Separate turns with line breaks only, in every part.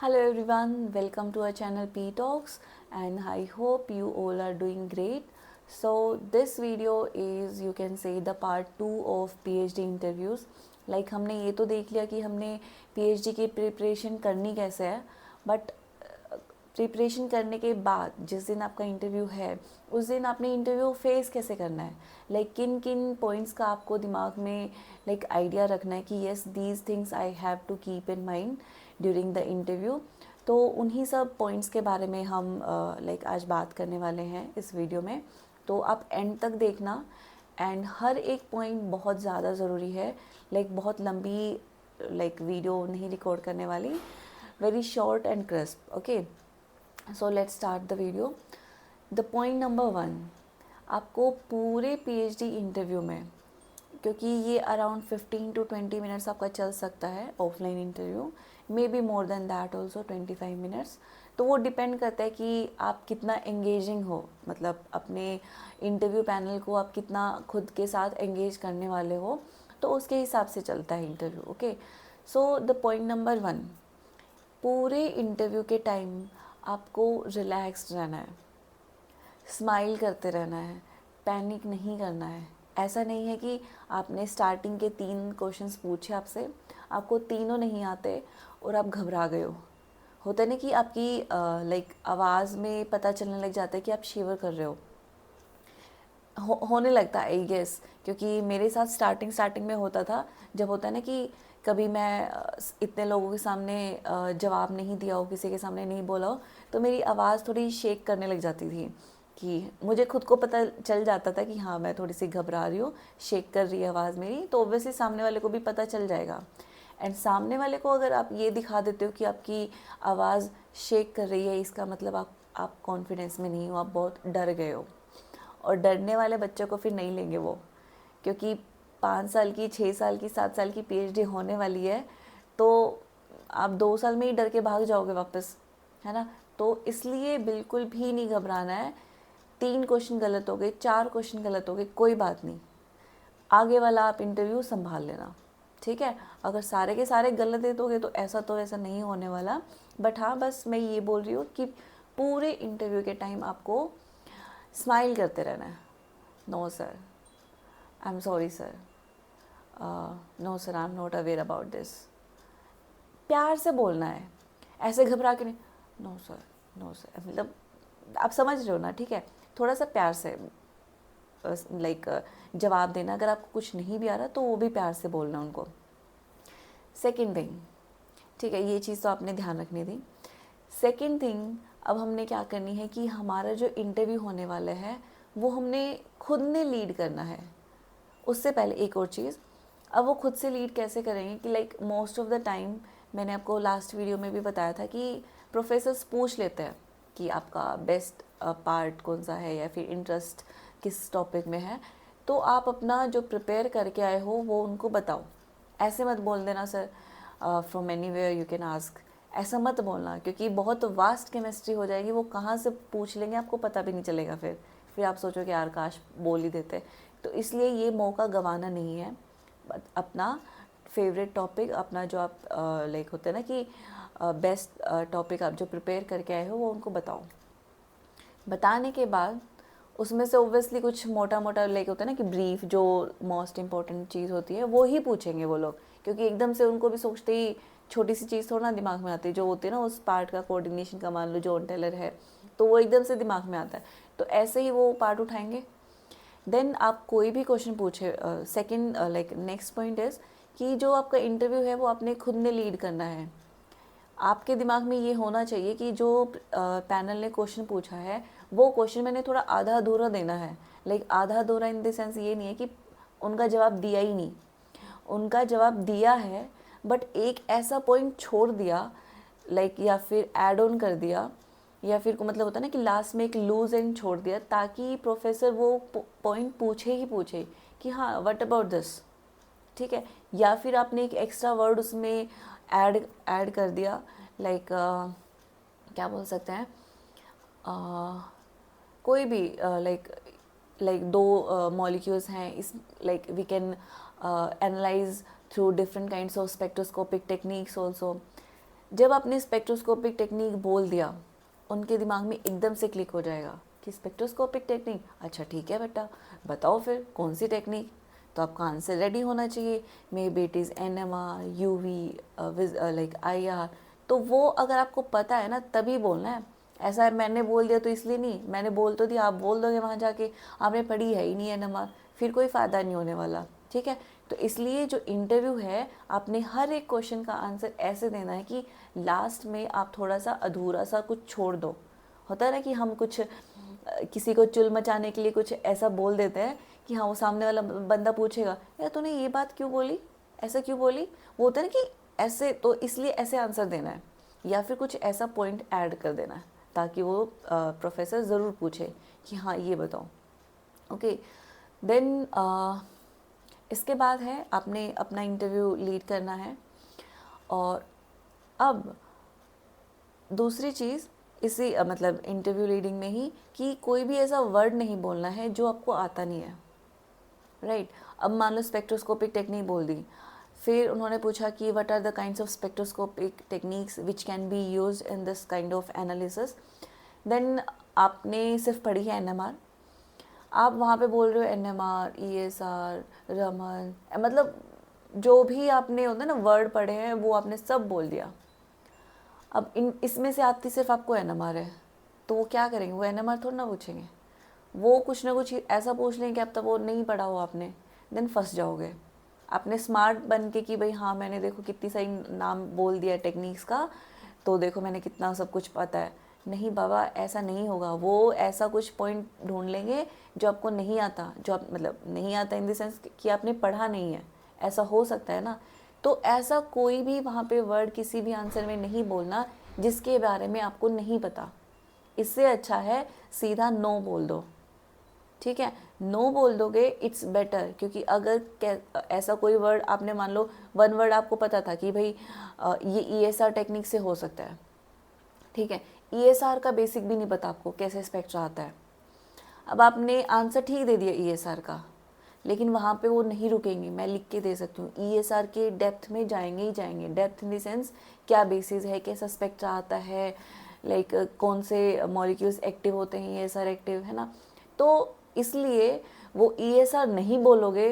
Hello everyone, welcome to our channel P Talks and I hope you all are doing great. So this video is you can say the part 2 of PhD interviews. Like हमने ये तो देख लिया कि हमने PhD की preparation करनी कैसे है, बट प्रिपरेशन करने के बाद जिस दिन आपका इंटरव्यू है उस दिन आपने इंटरव्यू फेस कैसे करना है, लाइक किन किन पॉइंट्स का आपको दिमाग में लाइक आइडिया रखना है कि yes these things I have to keep in mind during the interview. तो उन्हीं सब पॉइंट्स के बारे में हम लाइक आज बात करने वाले हैं इस वीडियो में। तो आप एंड तक देखना एंड हर एक पॉइंट बहुत ज़्यादा ज़रूरी है, लाइक बहुत लंबी लाइक वीडियो नहीं रिकॉर्ड करने वाली, very short and crisp. Okay, so let's start the video. The point number 1, आपको पूरे पीएचडी इंटरव्यू में, क्योंकि ये अराउंड 15 to 20 मिनट्स आपका चल सकता है offline interview, may be more than that also 25 minutes. तो वो डिपेंड करता है कि आप कितना एंगेजिंग हो, मतलब अपने इंटरव्यू पैनल को आप कितना खुद के साथ एंगेज करने वाले हो, तो उसके हिसाब से चलता है interview. Okay, so the point number 1, पूरे इंटरव्यू के टाइम आपको रिलैक्स्ड रहना है, स्माइल करते रहना है, पैनिक नहीं करना है। ऐसा नहीं है कि आपने स्टार्टिंग के 3 क्वेश्चंस पूछे आपसे, आपको तीनों नहीं आते और आप घबरा गए हो। होता है ना कि आपकी लाइक आवाज़ में पता चलने लग जाता है कि आप शिवर कर रहे होने लगता है आई गेस, क्योंकि मेरे साथ स्टार्टिंग में होता था। जब होता है ना कि कभी मैं इतने लोगों के सामने जवाब नहीं दिया हो, किसी के सामने नहीं बोला हो, तो मेरी आवाज़ थोड़ी शेक करने लग जाती थी कि मुझे खुद को पता चल जाता था कि हाँ मैं थोड़ी सी घबरा रही हूँ, शेक कर रही है आवाज़ मेरी, तो ऑब्वियसली सामने वाले को भी पता चल जाएगा। एंड सामने वाले को अगर आप ये दिखा देते हो कि आपकी आवाज़ शेक कर रही है, इसका मतलब आप कॉन्फिडेंस में नहीं हो, आप बहुत डर गए हो। और डरने वाले बच्चों को फिर नहीं लेंगे वो, क्योंकि 5 साल की, 6 साल की, 7 साल की पीएचडी होने वाली है, तो आप 2 साल में ही डर के भाग जाओगे वापस, है ना। तो इसलिए बिल्कुल भी नहीं घबराना है। 3 क्वेश्चन गलत हो गए, 4 क्वेश्चन गलत हो गए, कोई बात नहीं, आगे वाला आप इंटरव्यू संभाल लेना, ठीक है। अगर सारे के सारे गलत दे दोगे तो ऐसा नहीं होने वाला। बट हाँ, बस मैं ये बोल रही हूँ कि पूरे इंटरव्यू के टाइम आपको स्माइल करते रहना है। No sir, I am sorry sir, no sir, I am not aware about this. प्यार से बोलना है, ऐसे घबरा के नहीं, नो सर, नो सर, मतलब आप समझ रहे हो ना, ठीक है। थोड़ा सा प्यार से लाइक जवाब देना। अगर आपको कुछ नहीं भी आ रहा तो वो भी प्यार से बोलना उनको। सेकंड थिंग, ठीक है, ये चीज़ तो आपने ध्यान रखनी थी। सेकंड थिंग, अब हमने क्या करनी है कि हमारा जो इंटरव्यू होने वाला है वो हमने खुद ने लीड करना है। उससे पहले एक और चीज़, अब वो खुद से लीड कैसे करेंगे कि like most of the time, मैंने आपको लास्ट वीडियो में भी बताया था कि प्रोफेसर्स पूछ लेते हैं कि आपका बेस्ट पार्ट कौन सा है या फिर इंटरेस्ट किस टॉपिक में है। तो आप अपना जो प्रिपेयर करके आए हो वो उनको बताओ। ऐसे मत बोल देना sir from anywhere you can ask, ऐसा मत बोलना, क्योंकि बहुत वास्ट केमिस्ट्री हो जाएगी, वो कहाँ से पूछ लेंगे आपको पता भी नहीं चलेगा। फिर आप सोचो कि यार काश बोल ही देते। तो इसलिए ये मौका गंवाना नहीं है। अपना फेवरेट टॉपिक, अपना जो आप लाइक होते हैं ना कि बेस्ट टॉपिक आप जो प्रिपेयर करके आए हो वो उनको बताओ। बताने के बाद उसमें से ओब्वियसली कुछ मोटा मोटा लाइक होता है ना कि ब्रीफ, जो मोस्ट इम्पॉर्टेंट चीज़ होती है वो ही पूछेंगे वो लोग, क्योंकि एकदम से उनको भी सोचते ही छोटी सी चीज़ थोड़ा ना दिमाग में आती है, जो होती है ना उस पार्ट का कोऑर्डिनेशन का, मान लो जॉन टेलर है तो वो एकदम से दिमाग में आता है, तो ऐसे ही वो पार्ट उठाएंगे। देन आप कोई भी क्वेश्चन पूछे, second like next point is कि जो आपका इंटरव्यू है वो आपने खुद ने लीड करना है। आपके दिमाग में ये होना चाहिए कि जो पैनल ने क्वेश्चन पूछा है वो क्वेश्चन मैंने थोड़ा आधा अधूरा देना है। लाइक आधा अधूरा इन द सेंस ये नहीं है कि उनका जवाब दिया ही नहीं, उनका जवाब दिया है बट एक ऐसा पॉइंट छोड़ दिया, लाइक या फिर ऐड ऑन कर दिया, या फिर को मतलब होता है ना कि लास्ट में एक लूज एंड छोड़ दिया, ताकि प्रोफेसर वो पॉइंट पूछे ही पूछे कि हाँ व्हाट अबाउट दिस, ठीक है। या फिर आपने एक एक्स्ट्रा वर्ड उसमें ऐड कर दिया, लाइक क्या बोल सकते हैं, कोई भी लाइक लाइक 2 मॉलिक्यूल्स हैं, इस like we can analyse through different kinds of spectroscopic techniques also. जब आपने स्पेक्ट्रोस्कोपिक टेक्निक बोल दिया, उनके दिमाग में एकदम से क्लिक हो जाएगा कि स्पेक्ट्रोस्कोपिक टेक्निक, अच्छा ठीक है बेटा, बताओ फिर कौन सी टेक्निक। तो आपका आंसर रेडी होना चाहिए, may be it is NMR, UV, like IR। तो वो अगर आपको पता है ना तभी बोलना है। ऐसा है मैंने बोल दिया तो इसलिए नहीं, मैंने बोल तो दिया, आप बोल दोगे वहाँ जाके आपने पढ़ी है ही नहीं NMR, फिर कोई फ़ायदा नहीं होने वाला, ठीक है। तो इसलिए जो इंटरव्यू है, आपने हर एक क्वेश्चन का आंसर ऐसे देना है कि लास्ट में आप थोड़ा सा अधूरा सा कुछ छोड़ दो। होता है ना कि हम कुछ किसी को चुल मचाने के लिए कुछ ऐसा बोल देते हैं कि हाँ, वो सामने वाला बंदा पूछेगा यार तूने ये बात क्यों बोली, ऐसा क्यों बोली, वो होता है ना कि ऐसे, तो इसलिए ऐसे आंसर देना है या फिर कुछ ऐसा पॉइंट ऐड कर देना है ताकि वो प्रोफेसर ज़रूर पूछे कि हाँ ये बताओ। ओके, देन इसके बाद है आपने अपना इंटरव्यू लीड करना है। और अब दूसरी चीज़ इसी मतलब इंटरव्यू लीडिंग में ही कि कोई भी ऐसा वर्ड नहीं बोलना है जो आपको आता नहीं है, राइट। अब मान लो स्पेक्ट्रोस्कोपिक टेक्निक बोल दी, फिर उन्होंने पूछा कि what are the kinds of spectroscopic techniques which can be used in this kind of analysis. Then आपने सिर्फ पढ़ी है NMR, आप वहाँ पे बोल रहे हो NMR, ESR, रमन, मतलब जो भी आपने होता है ना वर्ड पढ़े हैं वो आपने सब बोल दिया। अब इसमें से आती सिर्फ आपको NMR है, तो वो क्या करेंगे, वो NMR थोड़ा ना पूछेंगे, वो कुछ ना कुछ ऐसा पूछ लेंगे अब तक वो नहीं पढ़ा हो आपने, देन फंस जाओगे। आपने स्मार्ट बन के कि भाई हाँ मैंने देखो कितनी सही नाम बोल दिया टेक्निक्स का, तो देखो मैंने कितना सब कुछ पता है। नहीं बाबा, ऐसा नहीं होगा। वो ऐसा कुछ पॉइंट ढूंढ लेंगे जो आपको नहीं आता, जो आप मतलब नहीं आता इन द सेंस कि आपने पढ़ा नहीं है, ऐसा हो सकता है ना। तो ऐसा कोई भी वहाँ पे वर्ड किसी भी आंसर में नहीं बोलना जिसके बारे में आपको नहीं पता। इससे अच्छा है सीधा नो बोल दो, ठीक है। नो बोल दोगे इट्स बेटर, क्योंकि अगर ऐसा कोई वर्ड आपने मान लो वन वर्ड आपको पता था कि भाई ये ESR टेक्निक से हो सकता है, ठीक है। ESR का बेसिक भी नहीं पता आपको कैसे स्पेक्ट्रा आता है। अब आपने आंसर ठीक दे दिया ESR का, लेकिन वहाँ पे वो नहीं रुकेंगे, मैं लिख के दे सकती हूँ। ESR के डेप्थ में जाएंगे ही जाएंगे। डेप्थ इन द सेंस क्या बेसिस है, कैसा स्पेक्ट्रा आता है, लाइक कौन से मॉलिक्यूल्स एक्टिव होते हैं, ESR एक्टिव है ना। तो इसलिए वो ESR नहीं बोलोगे,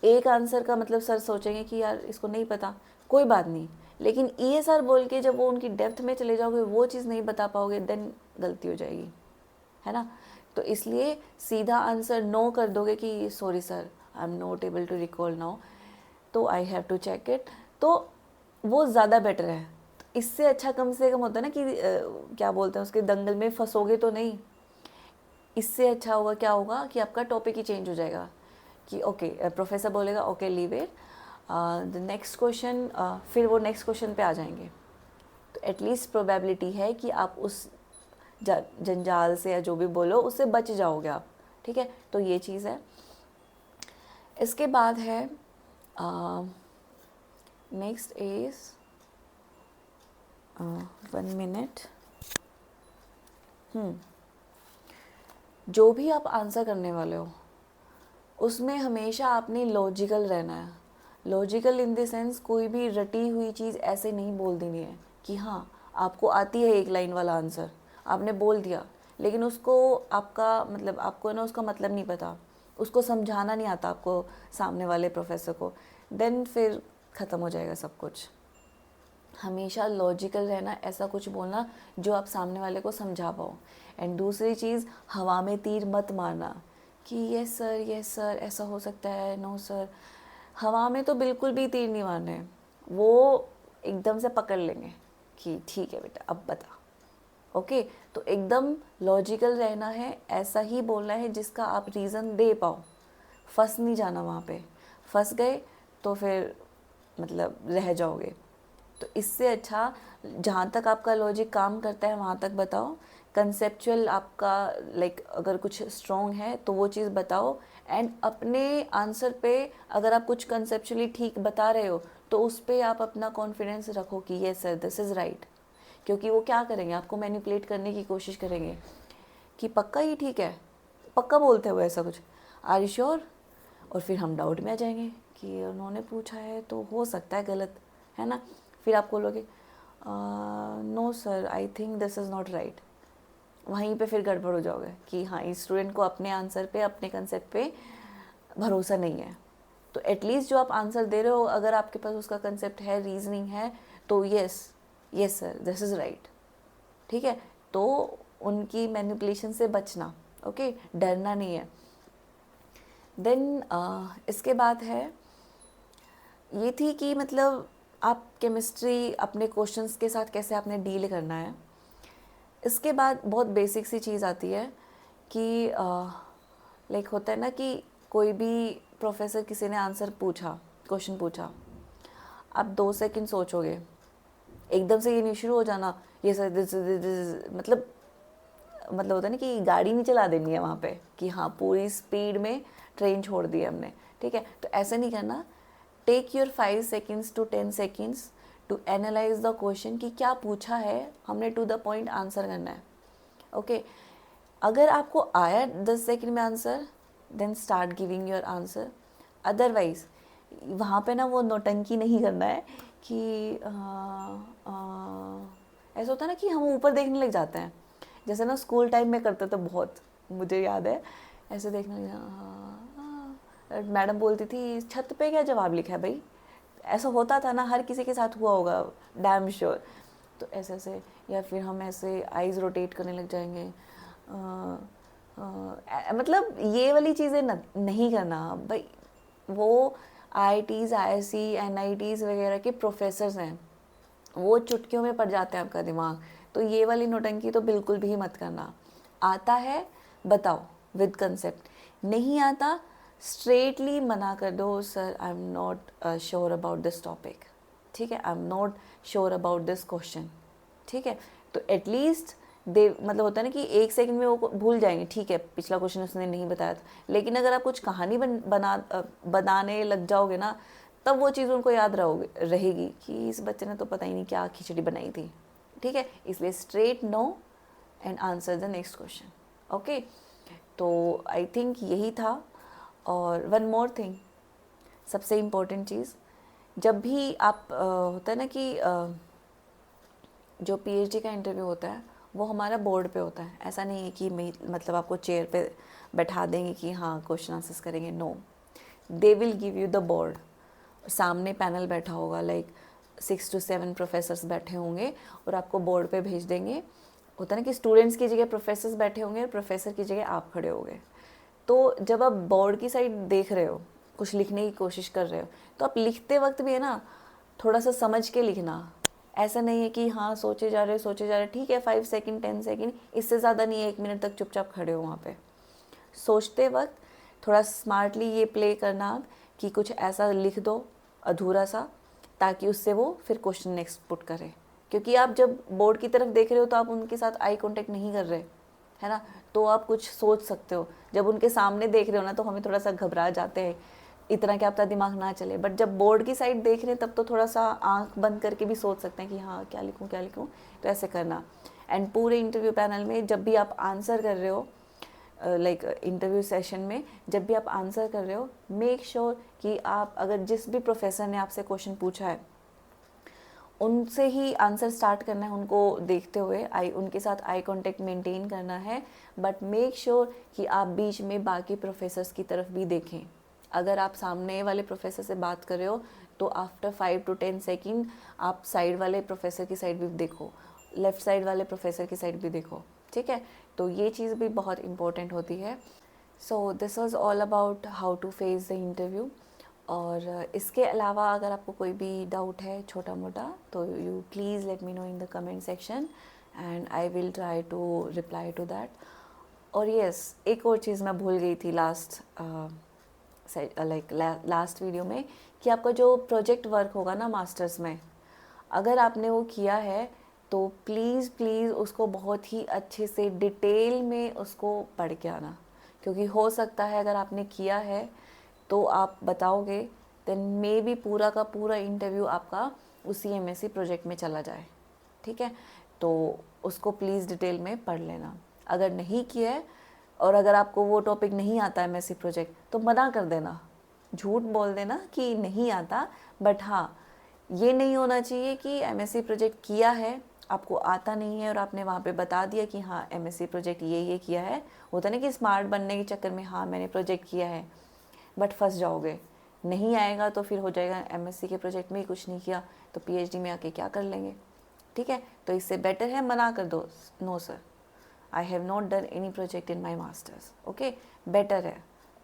एक आंसर का मतलब सर सोचेंगे कि यार इसको नहीं पता, कोई बात नहीं। लेकिन ESR बोल के जब वो उनकी डेप्थ में चले जाओगे, वो चीज़ नहीं बता पाओगे, देन गलती हो जाएगी, है ना। तो इसलिए सीधा आंसर नो कर दोगे कि sorry sir, I am not able to recall now, तो I have to check it, तो वो ज़्यादा बेटर है। इससे अच्छा कम से कम होता है ना कि क्या बोलते हैं उसके दंगल में फंसोगे तो नहीं। इससे अच्छा होगा क्या होगा कि आपका टॉपिक ही चेंज हो जाएगा कि ओके प्रोफेसर बोलेगा okay leave it, the next question, फिर वो नेक्स्ट क्वेश्चन पे आ जाएंगे। तो एटलीस्ट प्रोबेबिलिटी है कि आप उस जंजाल से या जो भी बोलो उससे बच जाओगे आप, ठीक है। तो ये चीज़ है। इसके बाद है नेक्स्ट इज 1 मिनट। जो भी आप आंसर करने वाले हो उसमें हमेशा आपने लॉजिकल रहना है। लॉजिकल इन द सेंस कोई भी रटी हुई चीज़ ऐसे नहीं बोल देनी है कि हाँ आपको आती है एक लाइन वाला आंसर, आपने बोल दिया, लेकिन उसको आपका मतलब आपको ना उसका मतलब नहीं पता, उसको समझाना नहीं आता आपको सामने वाले प्रोफेसर को, देन फिर ख़त्म हो जाएगा सब कुछ। हमेशा लॉजिकल रहना, ऐसा कुछ बोलना जो आप सामने वाले को समझा पाओ। एंड दूसरी चीज़, हवा में तीर मत मारना कि यस सर ऐसा हो सकता है, नो सर। हवा में तो बिल्कुल भी तीर नहीं मारने, वो एकदम से पकड़ लेंगे कि ठीक है बेटा अब बता। ओके, तो एकदम लॉजिकल रहना है, ऐसा ही बोलना है जिसका आप रीज़न दे पाओ। फंस नहीं जाना वहाँ पे, फंस गए तो फिर मतलब रह जाओगे। तो इससे अच्छा जहाँ तक आपका लॉजिक काम करता है वहाँ तक बताओ। कंसेप्चुअल आपका लाइक अगर कुछ स्ट्रॉन्ग है तो वो चीज़ बताओ। एंड अपने आंसर पे अगर आप कुछ कंसेप्चुअली ठीक बता रहे हो तो उस पर आप अपना कॉन्फिडेंस रखो कि yes sir this is right. क्योंकि वो क्या करेंगे, आपको मैनिपुलेट करने की कोशिश करेंगे कि पक्का ही ठीक है, पक्का बोलते हो ऐसा कुछ, आर यू श्योर। और फिर हम डाउट में आ जाएंगे कि उन्होंने पूछा है तो हो सकता है गलत, है ना। फिर आप बोलोगे no sir, I think this is not right. वहीं पे फिर गड़बड़ हो जाओगे कि हाँ, इस स्टूडेंट को अपने आंसर पे, अपने कंसेप्ट पे भरोसा नहीं है। तो एटलीस्ट जो आप आंसर दे रहे हो, अगर आपके पास उसका कंसेप्ट है, रीजनिंग है, तो yes yes sir, this is right. ठीक है, तो उनकी मैनिपुलेशन से बचना, ओके, डरना नहीं है। देन इसके बाद है ये थी कि मतलब आप केमिस्ट्री अपने क्वेश्चंस के साथ कैसे आपने डील करना है। इसके बाद बहुत बेसिक सी चीज़ आती है कि लाइक होता है ना कि कोई भी प्रोफेसर, किसी ने आंसर पूछा, क्वेश्चन पूछा, आप 2 सेकंड सोचोगे, एकदम से ये नहीं शुरू हो जाना ये सर मतलब होता है ना कि गाड़ी नहीं चला देनी है वहाँ पे कि हाँ पूरी स्पीड में ट्रेन छोड़ दी हमने। ठीक है, तो ऐसे नहीं करना। Take your 5 seconds to 10 seconds to analyse the question कि क्या पूछा है, हमने टू द पॉइंट आंसर करना है। ओके, अगर आपको आया 10 सेकेंड में answer, then start giving your answer. Otherwise वहाँ पे ना वो नौटंकी नहीं करना है कि ऐसा होता है ना कि हम ऊपर देखने लग जाते हैं, जैसे ना स्कूल टाइम में करते थे बहुत, मुझे याद है, ऐसे देखने लग, मैडम बोलती थी छत पे क्या जवाब लिखा है भाई, ऐसा होता था ना, हर किसी के साथ हुआ होगा, डैम श्योर। तो ऐसे ऐसे, या फिर हम ऐसे आइज़ रोटेट करने लग जाएंगे। मतलब ये वाली चीज़ें नहीं करना भाई। वो आईआईटीज़, आईएससी, एनआईटीज़ वगैरह के प्रोफेसर्स हैं, वो चुटकियों में पड़ जाते हैं आपका दिमाग। तो ये वाली नौटंकी तो बिल्कुल भी मत करना। आता है बताओ विद कंसेप्ट, नहीं आता स्ट्रेटली मना कर दो, sir I am not sure about this topic. ठीक है, आई am not sure about this question. ठीक है, तो एटलीस्ट दे, मतलब होता है ना कि 1 सेकंड में वो भूल जाएंगे, ठीक है पिछला क्वेश्चन उसने नहीं बताया था। लेकिन अगर आप कुछ कहानी बनाने लग जाओगे ना, तब वो चीज़ उनको याद रहेगी कि इस बच्चे ने तो पता ही नहीं क्या खिचड़ी बनाई थी। ठीक है, इसलिए straight no and answer the next question. Okay, तो आई थिंक यही था। और वन मोर थिंग, सबसे इम्पोर्टेंट चीज़, जब भी आप होता है ना कि जो पीएचडी का इंटरव्यू होता है वो हमारा बोर्ड पे होता है। ऐसा नहीं है कि मतलब आपको चेयर पे बैठा देंगे कि हाँ क्वेश्चन आंसर्स करेंगे, no, they will give you the board. सामने पैनल बैठा होगा, लाइक 6 to 7 प्रोफेसर्स बैठे होंगे और आपको बोर्ड पे भेज देंगे। होता है ना कि स्टूडेंट्स की जगह प्रोफेसर्स बैठे होंगे और प्रोफेसर की जगह आप खड़े होंगे। तो जब आप बोर्ड की साइड देख रहे हो, कुछ लिखने की कोशिश कर रहे हो, तो आप लिखते वक्त भी है ना थोड़ा सा समझ के लिखना। ऐसा नहीं है कि हाँ सोचे जा रहे, ठीक है 5 सेकंड 10 सेकंड, इससे ज़्यादा नहीं है, 1 मिनट तक चुपचाप खड़े हो वहाँ पे। सोचते वक्त थोड़ा स्मार्टली ये प्ले करना आप कि कुछ ऐसा लिख दो अधूरा सा, ताकि उससे वो फिर क्वेश्चन नेक्स्ट पुट करे। क्योंकि आप जब बोर्ड की तरफ देख रहे हो तो आप उनके साथ आई कांटेक्ट नहीं कर रहे, है ना, तो आप कुछ सोच सकते हो। जब उनके सामने देख रहे हो ना तो हमें थोड़ा सा घबरा जाते हैं, इतना कि आपका दिमाग ना चले। बट जब बोर्ड की साइड देख रहे हैं तब तो थोड़ा सा आंख बंद करके भी सोच सकते हैं कि हाँ क्या लिखूँ क्या लिखूँ, तो ऐसे करना। एंड पूरे इंटरव्यू पैनल में जब भी आप आंसर कर रहे हो, लाइक इंटरव्यू सेशन में जब भी आप आंसर कर रहे हो, मेक श्योर कि आप, अगर जिस भी प्रोफेसर ने आपसे क्वेश्चन पूछा है उनसे ही आंसर स्टार्ट करना है, उनको देखते हुए उनके साथ आई कांटेक्ट मेंटेन करना है। बट मेक श्योर कि आप बीच में बाकी प्रोफेसर्स की तरफ भी देखें। अगर आप सामने वाले प्रोफेसर से बात कर रहे हो तो आफ्टर 5 to 10 सेकेंड आप साइड वाले प्रोफेसर की साइड भी देखो, लेफ़्ट साइड वाले प्रोफेसर की साइड भी देखो। ठीक है, तो ये चीज़ भी बहुत इंपॉर्टेंट होती है। So this was all about how to face the interview. और इसके अलावा अगर आपको कोई भी डाउट है छोटा मोटा, तो you please let me know in the comment section and I will try to reply to that. और यस, एक और चीज़ मैं भूल गई थी लास्ट वीडियो में, कि आपका जो प्रोजेक्ट वर्क होगा ना मास्टर्स में, अगर आपने वो किया है तो प्लीज़ प्लीज़ उसको बहुत ही अच्छे से डिटेल में उसको पढ़ के आना। क्योंकि हो सकता है अगर आपने किया है तो आप बताओगे, देन मे बी पूरा का पूरा इंटरव्यू आपका उसी एमएससी प्रोजेक्ट में चला जाए। ठीक है, तो उसको प्लीज़ डिटेल में पढ़ लेना। अगर नहीं किया है और अगर आपको वो टॉपिक नहीं आता है एमएससी प्रोजेक्ट, तो मना कर देना, झूठ बोल देना कि नहीं आता। बट हाँ, ये नहीं होना चाहिए कि एमएससी प्रोजेक्ट किया है, आपको आता नहीं है और आपने वहाँ पे बता दिया कि हाँ एमएससी प्रोजेक्ट ये किया है। होता नहीं कि स्मार्ट बनने के चक्कर में हाँ मैंने प्रोजेक्ट किया है, बट फंस जाओगे। नहीं आएगा तो फिर हो जाएगा एमएससी के प्रोजेक्ट में ही कुछ नहीं किया तो पीएचडी में आके क्या कर लेंगे। ठीक है, तो इससे बेटर है मना कर दो, no sir I have not done any project in my masters. Okay, better है।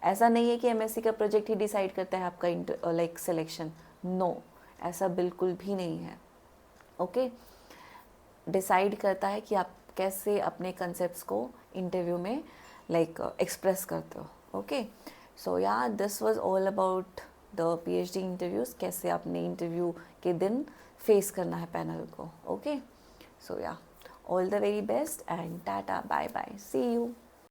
ऐसा नहीं है कि एमएससी का प्रोजेक्ट ही डिसाइड करता है आपका लाइक सिलेक्शन, नो, ऐसा बिल्कुल भी नहीं है। ओके, डिसाइड करता है कि आप कैसे अपने कंसेप्ट्स को इंटरव्यू में लाइक एक्सप्रेस करते हो। ओके, सो या this was all about the PhD interviews, कैसे अपने इंटरव्यू के दिन फेस करना है पैनल को। ओके, सो या all the very best and tata bye bye, see you.